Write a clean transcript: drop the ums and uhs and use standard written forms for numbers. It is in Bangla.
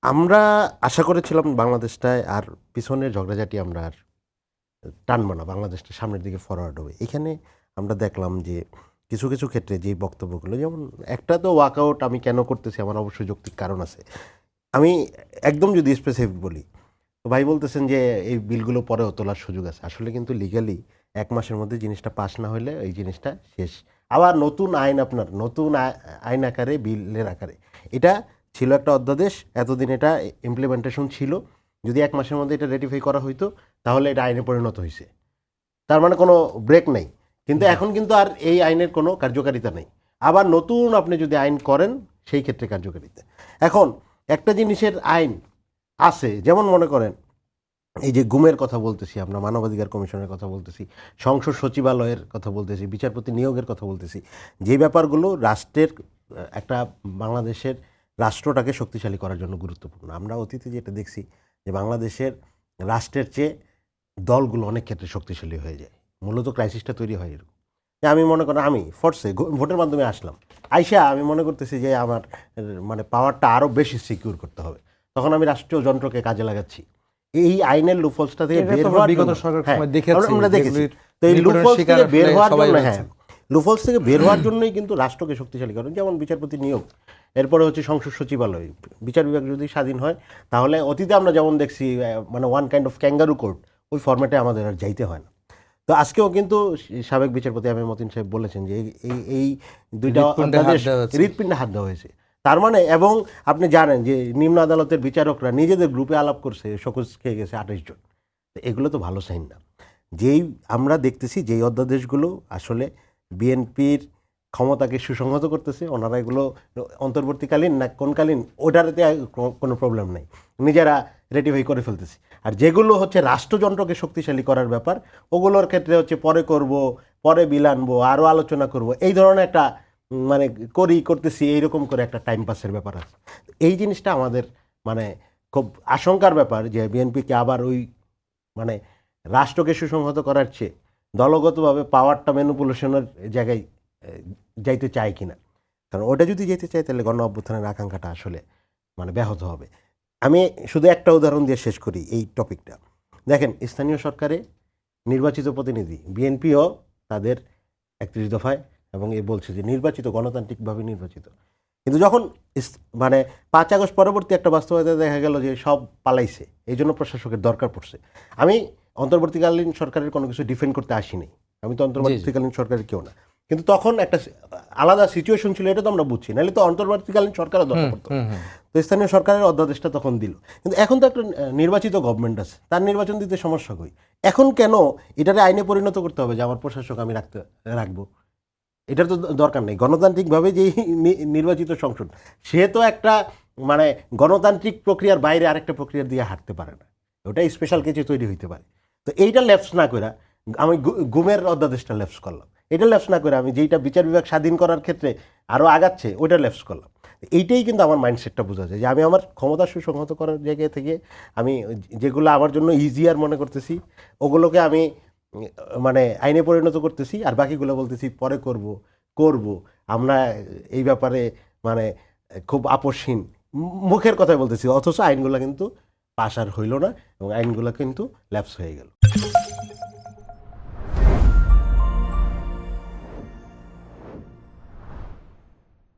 আমরা আশা করেছিলাম বাংলাদেশটায় আর পিছনের ঝগড়াঝাটি আমরা আর টানবো না, বাংলাদেশটা সামনের দিকে ফরওয়ার্ড হবে। এখানে আমরা দেখলাম যে কিছু কিছু ক্ষেত্রে যে বক্তব্যগুলো, যেমন একটা তো ওয়াকআউট আমি কেন করতেছি আমার অবশ্যই যৌক্তিক কারণ আছে। আমি একদম যদি স্পেসিফিক বলি, তো ভাই বলতেছেন যে এই বিলগুলো পরেও তোলার সুযোগ আছে। আসলে কিন্তু লিগালি 1 মাসের মধ্যে জিনিসটা পাস না হলে এই জিনিসটা শেষ। আবার নতুন আইন, আপনার নতুন আইন আকারে, বিলের আকারে এটা ছিল একটা অধ্যাদেশ, এতদিন এটা ইমপ্লিমেন্টেশন ছিল। যদি 1 মাসের মধ্যে এটা রেটিফাই করা হইতো তাহলে এটা আইনে পরিণত হয়েছে, তার মানে কোনো ব্রেক নেই। কিন্তু এখন কিন্তু আর এই আইনের কোনো কার্যকারিতা নেই। আবার নতুন আপনি যদি আইন করেন সেই ক্ষেত্রে কার্যকারিতা। এখন একটা জিনিসের আইন আছে, যেমন মনে করেন এই যে গুমের কথা বলতেছি, আমরা মানবাধিকার কমিশনের কথা বলতেছি, সংসদ সচিবালয়ের কথা বলতেছি, বিচারপতি নিয়োগের কথা বলতেছি, যে ব্যাপারগুলো রাষ্ট্রের একটা বাংলাদেশের রাষ্ট্রটাকে শক্তিশালী করার জন্য গুরুত্বপূর্ণ। আমরা অতীতে যেটা দেখছি যে বাংলাদেশের রাষ্ট্রের চেয়ে দলগুলো অনেক ক্ষেত্রে শক্তিশালী হয়ে যায়, মূলত ক্রাইসিসটা তৈরি হয় এরকম। যে আমি মনে করেন আমি ফোর্সে ভোটের মাধ্যমে আসলাম, আইসা আমি মনে করতেছি যে আমার মানে পাওয়ারটা আরও বেশি সিকিউর করতে হবে, তখন আমি রাষ্ট্রীয় যন্ত্রকে কাজে লাগাচ্ছি। এই আইনের লুফলসটা থেকে বের হওয়ার জন্য, হ্যাঁ আমরা দেখেছি, তো এই লুফলস থেকে বের হওয়ার জন্য, হ্যাঁ লুফলস থেকে বের হওয়ার জন্যই কিন্তু রাষ্ট্রকে শক্তিশালী করেন। যেমন বিচারপতি নিয়োগ, এরপরে হচ্ছে সংসদ সচিবালয়, বিচার বিভাগ যদি স্বাধীন হয় তাহলে অতীতে আমরা যেমন দেখছি মানে one kind of kangaroo court, ওই ফরম্যাটে আমাদের আর যাইতে হয় না। তো আজকেও কিন্তু সাবেক বিচারপতি আমির মতিন সাহেব বলেছেন যে এই দুইটা অধ্যাদেশ হৃৎপিণ্ডে হাত দেওয়া হয়েছে। তার মানে, এবং আপনি জানেন যে নিম্ন আদালতের বিচারকরা নিজেদের গ্রুপে আলাপ করছে, শোকজ খেয়ে গেছে 28 জন। তো এগুলো তো ভালো সাইন না। যেই আমরা দেখতেছি যেই অধ্যাদেশগুলো আসলে বিএনপির ক্ষমতাকে সুসংহত করতেছে, ওনারা এগুলো অন্তর্বর্তীকালীন না কোনকালীন ওটাতে কোনো প্রবলেম নেই, নিজেরা রেটিফাই করে ফেলতেছি। আর যেগুলো হচ্ছে রাষ্ট্রযন্ত্রকে শক্তিশালী করার ব্যাপার, ওগুলোর ক্ষেত্রে হচ্ছে পরে করব, পরে বিল আনবো, আরও আলোচনা করব, এই ধরনের একটা মানে করতেছি এইরকম করে একটা টাইম পাসের ব্যাপার আছে। এই জিনিসটা আমাদের মানে খুব আশঙ্কার ব্যাপার যে বিএনপিকে আবার ওই মানে রাষ্ট্রকে সুসংহত করার চেয়ে দলগতভাবে পাওয়ারটা ম্যানিপুলেশনের জায়গায় যাইতে চায় কিনা। কারণ ওটা যদি যেতে চায় তাহলে গণ অভ্যুত্থানের আকাঙ্ক্ষাটা আসলে মানে ব্যাহত হবে। আমি শুধু একটা উদাহরণ দিয়ে শেষ করি এই টপিকটা। দেখেন, স্থানীয় সরকারে নির্বাচিত প্রতিনিধি, বিএনপিও তাদের 31 দফায় এবং এ বলছে যে নির্বাচিত, গণতান্ত্রিকভাবে নির্বাচিত। কিন্তু যখন মানে 5 আগস্ট পরবর্তী একটা বাস্তবতা দেখা গেল যে সব পালাইছে, এই জন্য প্রশাসকের দরকার পড়ছে। আমি অন্তর্বর্তীকালীন সরকারের কোনো কিছু ডিফেন্ড করতে আসিনি, আমি তো অন্তর্বর্তীকালীন সরকারের কেউ না, কিন্তু তখন একটা আলাদা সিচুয়েশন ছিল, এটা তো আমরা বুঝছি, নাহলে তো অন্তর্বর্তীকালীন সরকারও দরকার পড়তো। তো স্থানীয় সরকারের অধ্যাদেশটা তখন দিল। কিন্তু এখন তো একটা নির্বাচিত গভর্নমেন্ট আছে, তার নির্বাচন দিতে সমস্যা কই? এখন কেন এটারে আইনে পরিণত করতে হবে যে আমার প্রশাসক আমি রাখবো? এটার তো দরকার নেই। গণতান্ত্রিকভাবে যেই নির্বাচিত সংসদ, সে তো একটা মানে গণতান্ত্রিক প্রক্রিয়ার বাইরে আরেকটা প্রক্রিয়ার দিয়ে হাঁটতে পারে না, ওটা স্পেশাল কিছু তৈরি হইতে পারে। তো এইটা লেফস না করে আমি গুমের অধ্যাদেশটা লেফস করলাম, এটা লেফস না করে আমি যেইটা বিচার বিভাগ স্বাধীন করার ক্ষেত্রে আরও আগাচ্ছে ওইটা লেফস করলাম। এইটাই কিন্তু আমার মাইন্ডসেটটা বোঝা যায় যে আমি আমার ক্ষমতা সুসংহত করার জায়গা থেকে আমি যেগুলো আমার জন্য ইজিয়ার মনে করতেছি ওগুলোকে আমি মানে আইনে পরিণত করতেছি, আর বাকিগুলো বলতেছি পরে করব। আমরা এই ব্যাপারে মানে খুব আপোষহীন মুখের কথাই বলতেছি, অথচ আইনগুলো কিন্তু পাশ আর হইল না এবং আইনগুলো কিন্তু ল্যাপস হয়ে গেল।